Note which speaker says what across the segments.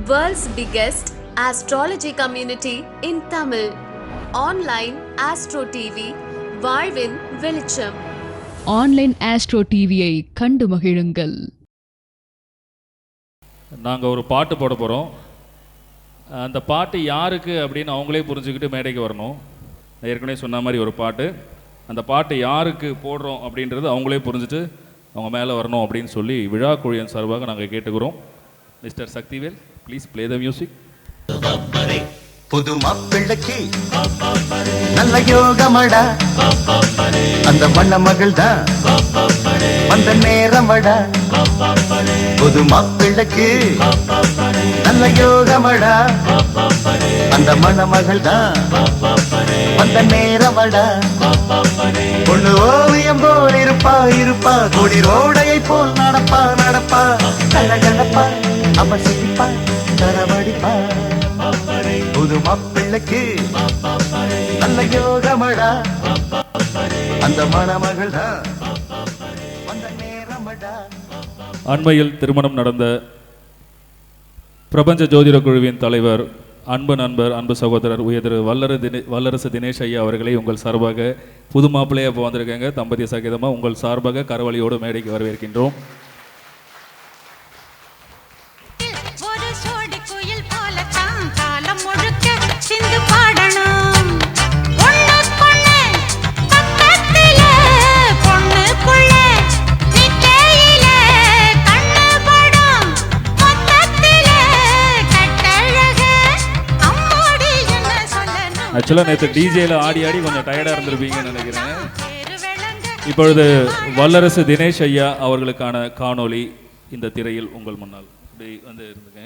Speaker 1: World's biggest astrology community in Tamil. Online Astro TV, வாழ்வின் வெளிச்சம்.
Speaker 2: Online astro டிவியை கண்டு மகிழுங்கள்.
Speaker 3: நாங்கள் ஒரு பாட்டு போட போகிறோம். அந்த பாட்டு யாருக்கு அப்படின்னு அவங்களே புரிஞ்சுக்கிட்டு மேடைக்கு வரணும். ஏற்கனவே சொன்ன மாதிரி ஒரு பாட்டு. அந்த பாட்டு யாருக்கு போடுறோம் அப்படின்றது அவங்களே புரிஞ்சுட்டு அவங்க மேலே வரணும் அப்படின்னு சொல்லி விழா குழுவின் சார்பாக நாங்கள் கேட்டுக்கிறோம். Mister Sakthivel, please play the music.
Speaker 4: புது மாப்பிள்ளைக்கு நல்ல யோகமடா, அந்த வண்ண மகள் தான் வந்த நேரமடா. புது மாப்பிள்ளைக்கு நல்ல யோகமடா, அந்த மணமகள் தான் வந்த நேரமடா. பொண்ணு ஓவியம் போல் இருப்பா இருப்பா, கொடி ரோடையை போல் நடப்பா நடப்பா, கலகலப்பா அவ சிரிப்பா தரவடிப்பா. புது மாப்பிள்ளைக்கு நல்ல யோகமடா, அந்த மணமகள் தான் வந்த நேரமடா.
Speaker 3: அண்மையில் திருமணம் நடந்த பிரபஞ்ச ஜோதிட குழுவின் தலைவர், அன்பு நண்பர், அன்பு சகோதரர் உயர் வல்லரசு தினேஷ் ஐயா அவர்களை உங்கள் சார்பாக புது மாப்பிள்ளையா இப்போ வந்திருக்காங்க. தம்பதிய சகிதமாக உங்கள் சார்பாக கரவழியோடு மேடைக்கு வரவேற்கின்றோம். ஆக்சுவலாக நேற்று டிஜேயில் ஆடி ஆடி கொஞ்சம் டயர்டாக இருந்திருப்பீங்கன்னு நினைக்கிறேன். இப்பொழுது வல்லரசு தினேஷ் ஐயா அவர்களுக்கான காணொளி இந்த திரையில் உங்கள் முன்னால் இப்படி வந்து இருந்துங்க.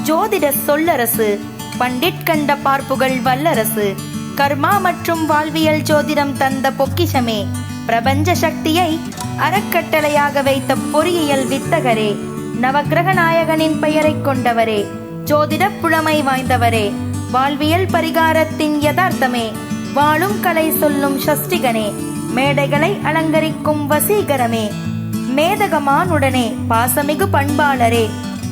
Speaker 5: ஜோதிட சொல்லரசு, பண்டிட் கண்ட பார்ப்புகள் வல்லரசு, கர்மா மற்றும் வாழ்வியல் ஜோதிடம் தந்த பொக்கிஷமே, பிரபஞ்ச சக்தியை அறக்கட்டளையாக வைத்த பொறியியல் வித்தகரே, நவக்கிரக நாயகனின் பெயரை கொண்டவரே, ஜோதிட புலமை வாய்ந்தவரே, வாழ்வியல் பரிகாரத்தின் யதார்த்தமே, வாழும் கலை சொல்லும் சஷ்டிகனே, மேடைகளை அலங்கரிக்கும் வசீகரமே, மேதகமானுடனே பாசமிகு பண்பாளரே,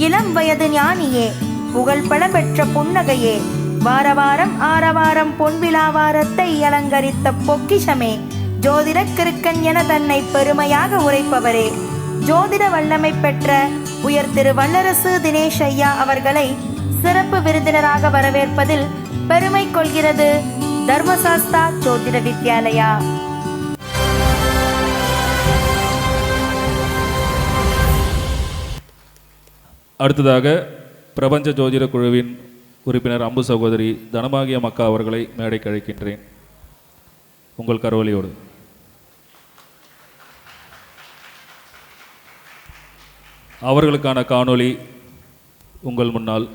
Speaker 5: இளம் வயது ஞானியே, புகழ்பட பெற்ற புன்னகையே, வாரவாரம் ஆரவாரம் பொன்விழாவாரத்தை அலங்கரித்த பொக்கிஷமே, ஜோதிட கிருக்கன் என தன்னை பெருமையாக உரைப்பவரே, ஜோதிட வல்லமை பெற்ற உயர் திரு வல்லரசு தினேஷ் ஐயா அவர்களை சிறப்பு விருந்தினராக வரவேற்பதில் பெருமை கொள்கிறது தர்மசாஸ்தா ஜோதிட வித்யாலயா.
Speaker 3: அடுத்ததாக பிரபஞ்ச ஜோதிட குழுவின் உறுப்பினர் அம்பு சகோதரி தனபாகியம் அக்கா அவர்களை மேடைக்கு அழைக்கின்றேன் உங்கள் கரவொலியோடு. அவர்களுக்கான காணொளி உங்கள் முன்னால்.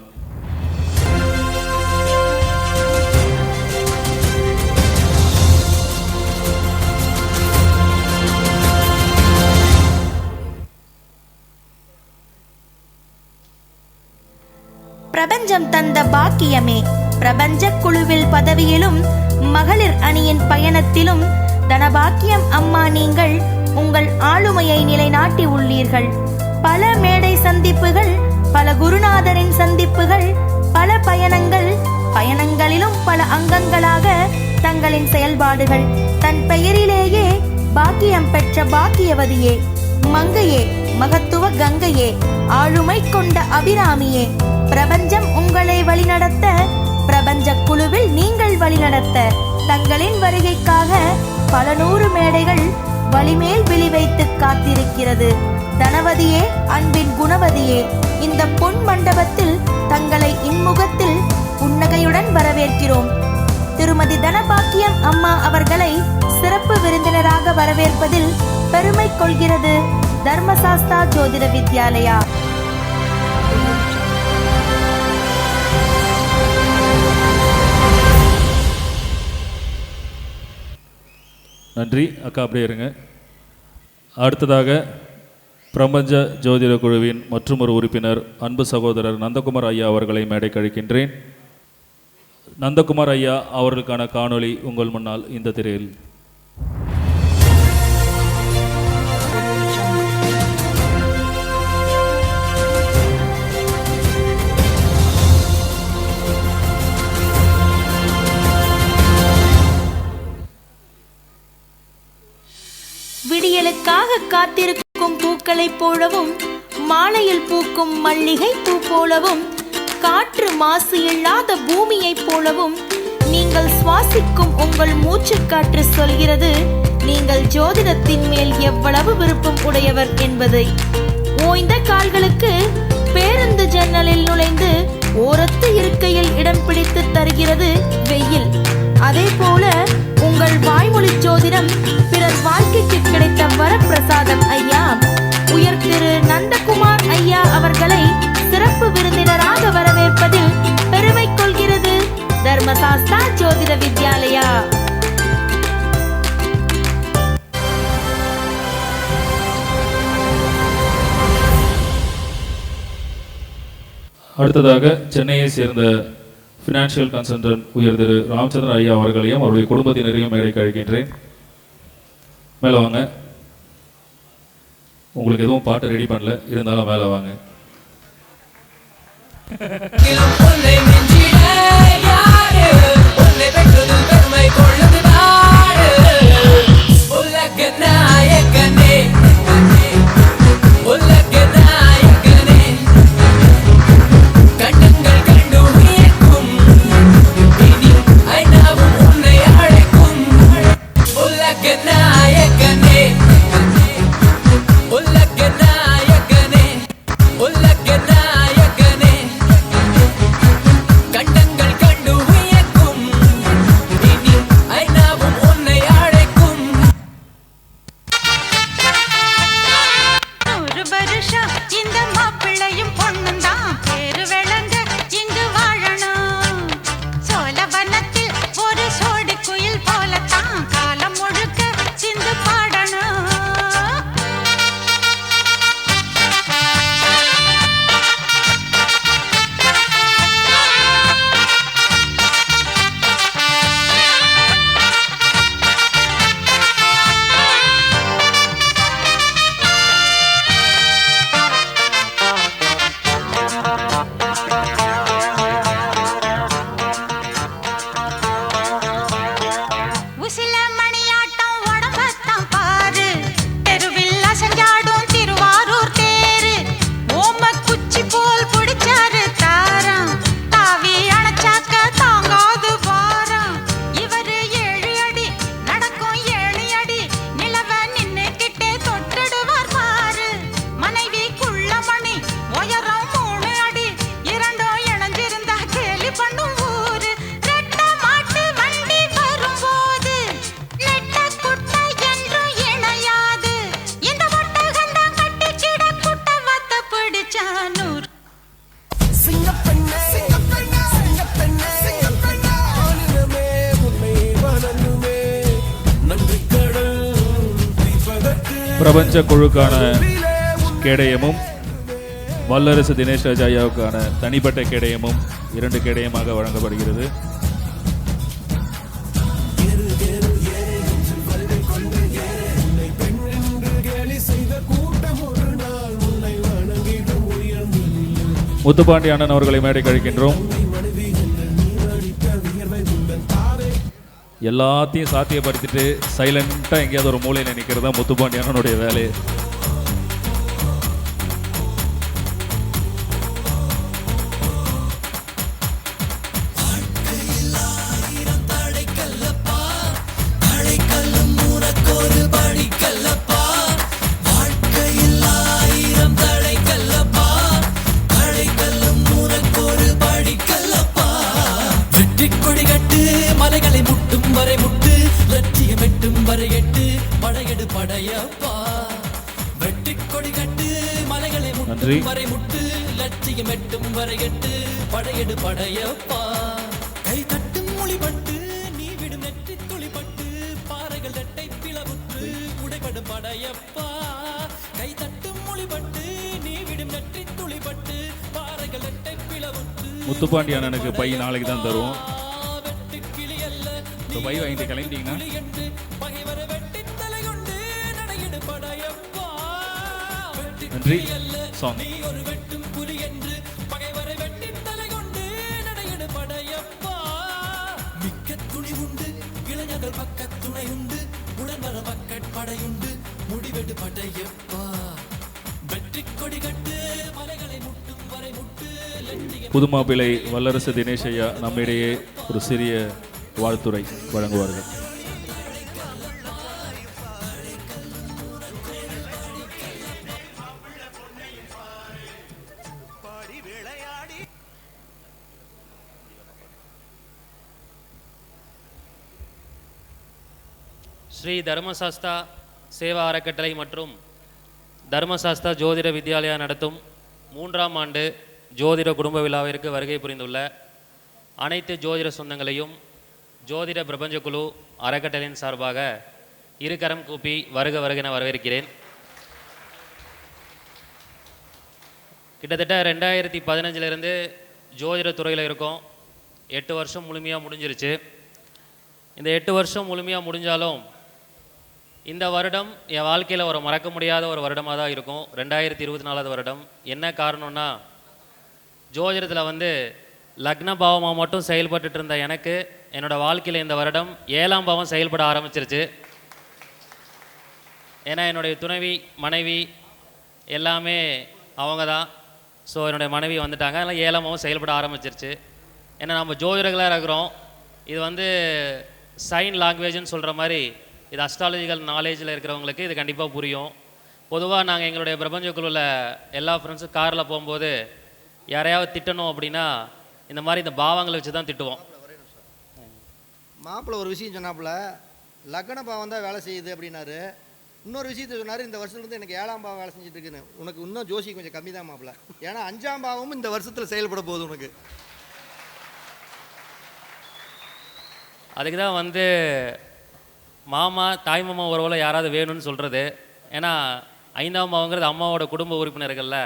Speaker 5: பிரபஞ்சம் தந்த பாக்கியமே, பிரபஞ்ச குழுவில் பதவியிலும் மகளிர் அணியின் பயணத்திலும் தனபாக்கியம் அம்மா நீங்கள் உங்கள் ஆளுமையை நிலைநாட்டி உள்ளீர்கள். பல மேடை சந்திப்புகள், பல குருநாதரின் சந்திப்புகள், பல பயணங்களிலும் பல அங்கங்களாக தங்களின் செயல்பாடுகள். தன் பெயரிலேயே பாக்கியம் பெற்ற பாக்கியவதியே, மங்கையே, மகத்துவ கங்கையே, ஆளுமை கொண்ட அபிராமியே, பிரபஞ்சம் உங்களை வழிநடத்த, பிரபஞ்ச குழுவில் நீங்கள் வழிநடத்த தங்களின் வருகைக்காக பல நூறு மேடைகள் வழிமேல் விழி வைத்து காத்திருக்கிறது. தனவதியே, அன்பின் குணவதியே, இந்த பொன் மண்டபத்தில் தங்களை இன்முகத்தில் புன்னகையுடன் வரவேற்கிறோம். திருமதி தனபாக்கியம் அம்மா அவர்களை சிறப்பு விருந்தினராக வரவேற்பதில் பெருமை கொள்கிறது தர்மசாஸ்தா ஜோதிட வித்யாலயா.
Speaker 3: நன்றி அக்கா, அப்படியே இருங்க. அடுத்ததாக பிரபஞ்ச ஜோதிட குழுவின் மற்றொரு உறுப்பினர் அன்பு சகோதரர் நந்தகுமார் ஐயா அவர்களை மேடைக்கு அழைக்கின்றேன். நந்தகுமார் ஐயா அவர்களுக்கான காணொளி உங்கள் முன்னால் இந்த திரையில்.
Speaker 5: விடியலுக்காக காத்திருக்கும் பூக்களைப் போலவும் மாலையில் பூக்கும் மல்லிகை பூ போலவும் காற்று மாசு இல்லாத பூமியைப் போலவும் நீங்கள் சுவாசிக்கும் உங்கள் மூச்சுக்காற்று சொல்கிறது நீங்கள் ஜோதிடத்தின் மேல் எவ்வளவு விருப்பம் உடையவர் என்பதை. ஓய்ந்த கால்களுக்கு பேருந்து ஜன்னலில் நுழைந்து ஓரத்து இருக்கையில் இடம் பிடித்து தருகிறது வெயில். அதே போல உங்கள் வாய்மொழி ஜோதிடம் பிறர் வாழ்க்கைக்கு கிடைத்த வரப்பிரசாதம் ஐயா. உயர் திரு நந்தகுமார் ஐயா அவர்களை சிறப்பு விருந்தினராக வரவேற்பதில் பெருமை கொள்கிறது தர்மசாஸ்தா ஜோதிட வித்யாலயா.
Speaker 3: அடுத்ததாக சென்னையை சேர்ந்த ஃபினான்ஷியல் கன்சல்டன்ட் உயர் திரு ராமச்சந்திரன் ஐயா அவர்களையும் அவருடைய குடும்பத்தினரையும் மேடைக்கு அழைக்கின்றேன். மேலே வாங்க. உங்களுக்கு எதுவும் பாட்டு ரெடி பண்ணல, இருந்தாலும் மேலே வாங்க. பிரபஞ்ச குழுக்கான கேடயமும் வல்லரசு தினேஷ் ராஜ் ஐயாவுக்கான தனிப்பட்ட கேடயமும் 2 கேடயமாக வழங்கப்படுகிறது. முத்துப்பாண்டி அண்ணன் அவர்களை மேடை கழிக்கின்றோம். எல்லாத்தையும் சாத்தியப்படுத்திட்டு சைலண்டா எங்கேயாவது ஒரு மூலையில் நிற்கிறது தான் முத்துப்பாண்டி அண்ணனுடைய வேலை. நன்றி. முத்துப்பாண்டி அண்ணனுக்கு பை நாளைக்கு தான் தருவோம். இந்த பை வாங்கிட்டு கிளம்பிட்டீங்கன்னா நன்றி. சாங் புதுமாப்பிள்ளை வல்லரசு தினேஷ் ஐயா நம்மிடையே ஒரு சிறிய வாழ்த்துரை வழங்குவார்கள்.
Speaker 6: ஸ்ரீ தர்மசாஸ்தா சேவா அறக்கட்டளை மற்றும் தர்மசாஸ்தா ஜோதிட வித்யாலயா நடத்தும் 3ஆம் ஆண்டு ஜோதிட குடும்ப விழாவிற்கு வருகை புரிந்துள்ள அனைத்து ஜோதிட சொந்தங்களையும் ஜோதிட பிரபஞ்ச குழு அறக்கட்டளையின் சார்பாக இருகரம் கூப்பி வருக வருக என வரவேற்கிறேன். கிட்டத்தட்ட 2015 ஜோதிட துறையில் இருக்கோம். 8 வருஷம் முழுமையாக முடிஞ்சிருச்சு. இந்த 8 வருஷம் முழுமையாக முடிஞ்சாலும் இந்த வருடம் என் வாழ்க்கையில் ஒரு மறக்க முடியாத ஒரு வருடமாக தான் இருக்கும். 2024 வருடம். என்ன காரணம்னா, ஜோதிடத்தில் லக்ன பாவமாக மட்டும் செயல்பட்டு இருந்த எனக்கு என்னோடய வாழ்க்கையில் இந்த வருடம் 7ஆம் பாவம் செயல்பட ஆரம்பிச்சிருச்சு. ஏன்னா என்னுடைய துணைவி மனைவி எல்லாமே அவங்க தான். ஸோ என்னுடைய மனைவி வந்துட்டாங்க. அதனால் 7ஆம் பாவம் செயல்பட ஆரம்பிச்சிருச்சு. ஏன்னா நம்ம ஜோதிடர்களாக இருக்கிறோம். இது சைன் லாங்குவேஜ்னு சொல்கிற மாதிரி இது அஸ்ட்ராலஜிக்கல் நாலேஜில் இருக்கிறவங்களுக்கு இது கண்டிப்பாக புரியும். பொதுவாக நாங்கள் எங்களுடைய பிரபஞ்ச குழுவில் எல்லா ஃப்ரெண்ட்ஸும் காரில் போகும்போது யாரையாவது திட்டணும் அப்படின்னா இந்த மாதிரி இந்த பாவங்களை வச்சு தான் திட்டுவோம்.
Speaker 7: மாப்பிள்ளை ஒரு விஷயம் சொன்னாப்புல, லக்ன பாவம் தான் வேலை செய்யுது அப்படின்னாரு. இன்னொரு விஷயத்த சொன்னார், இந்த வருஷத்துலேருந்து எனக்கு 7ஆம் பாவம் வேலை செஞ்சுட்டு இருக்குன்னு. உனக்கு இன்னும் ஜோசி கொஞ்சம் கம்மி தான் மாப்பிள்ளை. ஏன்னா 5ஆம் பாவமும் இந்த வருஷத்தில் செயல்பட போகுது உனக்கு.
Speaker 6: அதுக்கு தான் மாமா தாய் மாமா உறவில் யாராவது வேணும்னு சொல்கிறது. ஏன்னா 5ஆம் பாவங்கிறது அம்மாவோட குடும்ப உறுப்பினர்கள்ல.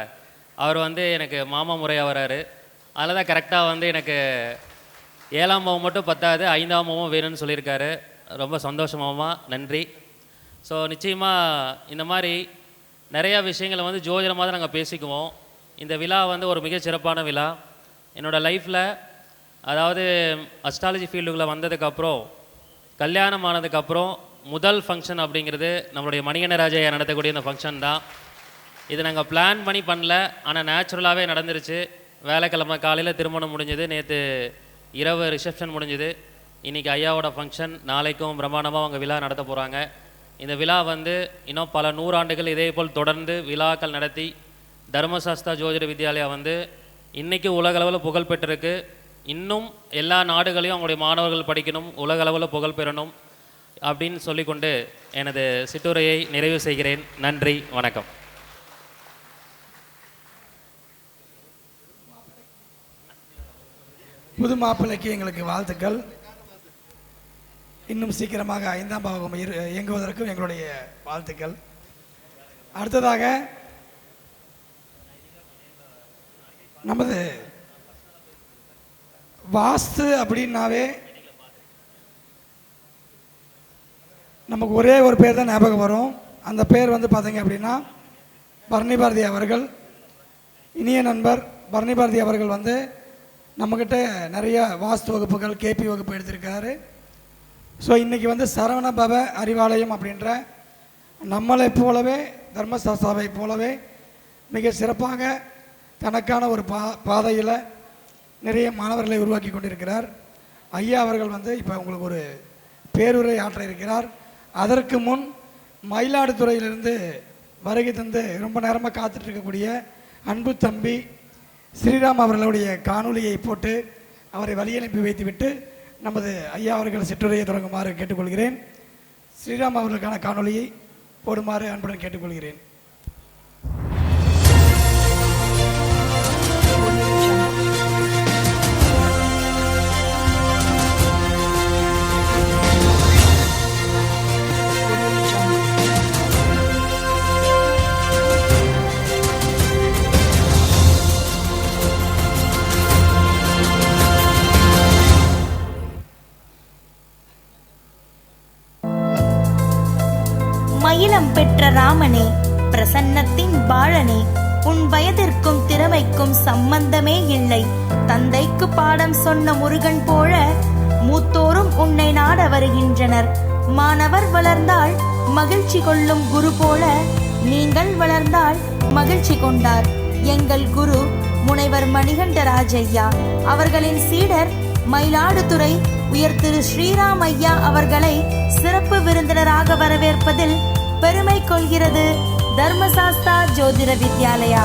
Speaker 6: அவர் எனக்கு மாமா முறையாக வராரு. அதில் தான் கரெக்டாக எனக்கு 7ஆம் பாவம் மட்டும் பத்தாது, 5ஆம் பாவம் வேணும்னு சொல்லியிருக்காரு. ரொம்ப சந்தோஷமாமா, நன்றி. ஸோ நிச்சயமாக இந்த மாதிரி நிறையா விஷயங்களை ஜோதிடமாக தான் நாங்கள் பேசிக்குவோம். இந்த விழா ஒரு மிகச் சிறப்பான விழா. என்னோடய லைஃப்பில் அதாவது அஸ்ட்ராலஜி ஃபீல்டுக்குள்ளே வந்ததுக்கப்புறம் கல்யாணம் ஆனதுக்கப்புறம் முதல் ஃபங்க்ஷன் அப்படிங்கிறது நம்மளுடைய மணிகண்டராஜையா நடத்தக்கூடிய இந்த ஃபங்க்ஷன் தான். இது நாங்கள் பிளான் பண்ணல, ஆனால் நேச்சுரலாகவே நடந்துருச்சு. வேலைக்கிழமை காலையில் திருமணம் முடிஞ்சது, நேற்று இரவு ரிசப்ஷன் முடிஞ்சுது. இன்றைக்கி ஐயாவோட ஃபங்க்ஷன், நாளைக்கும் பிரம்மாண்டமாக அவங்க விழா நடத்த போகிறாங்க. இந்த விழா இன்னும் பல 100 ஆண்டுகள் இதே போல் தொடர்ந்து விழாக்கள் நடத்தி தர்மசாஸ்தா ஜோதிட வித்யாலயா இன்றைக்கி உலகளவில் புகழ் பெற்றிருக்கு. இன்னும் எல்லா நாடுகளையும் அவங்களுடைய மாணவர்கள் படிக்கணும், உலகளவில் புகழ் பெறணும் அப்படின்னு சொல்லிக்கொண்டு எனது சிற்றுரையை நிறைவு செய்கிறேன். நன்றி, வணக்கம்.
Speaker 8: புது மாப்பிள்ளைக்கு எங்களுக்கு வாழ்த்துக்கள். இன்னும் சீக்கிரமாக 5ஆம் பாவம் இயங்குவதற்கும் எங்களுடைய வாழ்த்துக்கள். அடுத்ததாக நமது வாஸ்து அப்படின்னாவே நமக்கு ஒரே ஒரு பேர் தான் ஞாபகம் வரும். அந்த பேர் பார்த்தீங்க அப்படின்னா பரணி பாரதி அவர்கள். இனிய நண்பர் பரணி பாரதி அவர்கள் நம்மக்கிட்ட நிறைய வாஸ்து வகுப்புகள் கேபி வகுப்பு எடுத்திருக்காரு. ஸோ இன்றைக்கி சரவண பவ அறிவாலயம் அப்படின்ற நம்மளை போலவே தர்மசாஸ்தாவை போலவே மிக சிறப்பாக தனக்கான ஒரு பாதையில் நிறைய மாணவர்களை உருவாக்கி கொண்டிருக்கிறார். ஐயா அவர்கள் இப்போ உங்களுக்கு ஒரு பேருரை ஆற்ற இருக்கிறார். அதற்கு முன் மயிலாடுதுறையிலிருந்து வருகை தந்து ரொம்ப நேரமாக காத்துட்ருக்கக்கூடிய அன்பு தம்பி ஸ்ரீராம் அவர்களுடைய காணொலியை போட்டு அவரை வழி அனுப்பி வைத்துவிட்டு நமது ஐயா அவர்கள் சிற்றுரையை தொடங்குமாறு கேட்டுக்கொள்கிறேன். ஸ்ரீராம் அவர்களுக்கான காணொலியை போடுமாறு அன்புடன் கேட்டுக்கொள்கிறேன்.
Speaker 5: வீரம் பெற்ற ராமனே, பிரசன்னத்தின் பாலனே, உன் வயதிற்கும் திறமைக்கும் சம்பந்தமே இல்லை. தந்தைக்கு பாடம் சொன்ன முருகன் போல மூத்தோரும் உன்னை நாட வருகின்றனர். மாணவர் வளர்ந்தால் மகிழ்ச்சி கொள்ளும் குரு போல நீங்கள் வளர்ந்தால் மகிழ்ச்சி கொண்டார் எங்கள் குரு முனைவர் மணிகண்டராஜையா. அவர்களின் சீடர் மயிலாடுதுறை உயர் திரு ஸ்ரீராம் ஐயா அவர்களை சிறப்பு விருந்தினராக வரவேற்பதில் பெருமை கொள்கிறது தர்மசாஸ்தா ஜோதிட வித்யாலயா.